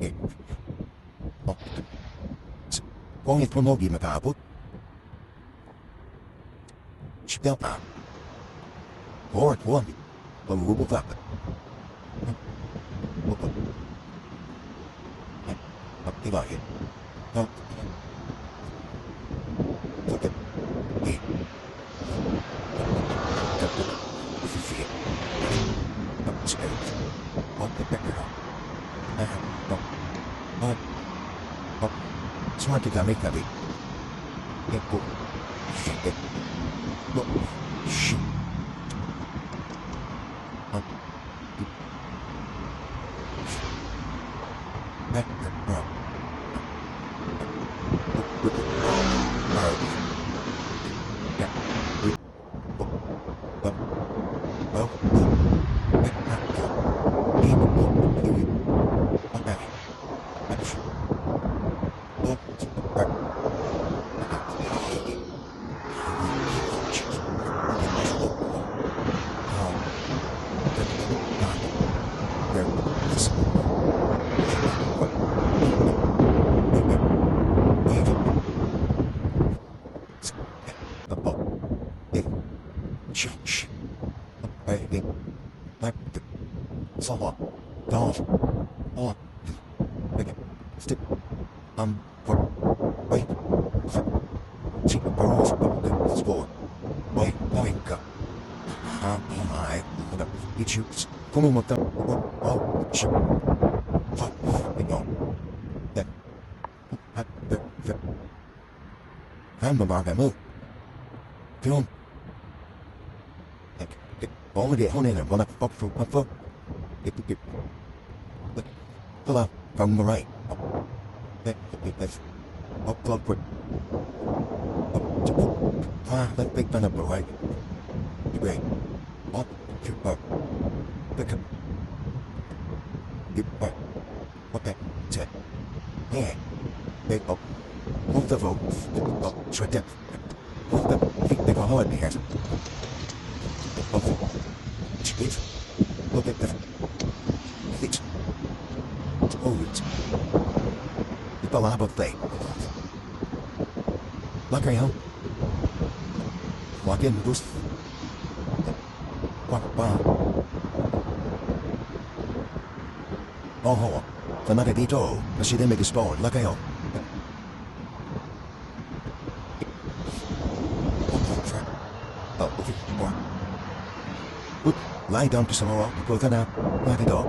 예. 공이 분목이 마다부. 십대어 아. 뭘 원이. 너무 바빠. 뭐. 이거 해. 저게. 예. Smartiga make that it go shit look shit back the bro wait, see the girls of sport. Wait, go. I, he shoots. Come on, what the, oh, shoot. Fuck, hang on. That, I'm the bar move. Film. All the hôn in and run up for my foot. Pull out from the right. That's up club quick. Up to that big man up the right. Great. Up to up. Pick up. Get back. What that? Set. Yeah. Big up. Move the vote. Up. Shred that. Move the feet. They go hard in here. Up. Cheese. Look at that. It's. Oh, it's. Palabra Lock her out. Walk in, Bruce. Walk by. Oh, Famata dito. Kasi din may spawn. Lock her out. Oh, okay. Lie down to some more. Go na. Lock it up.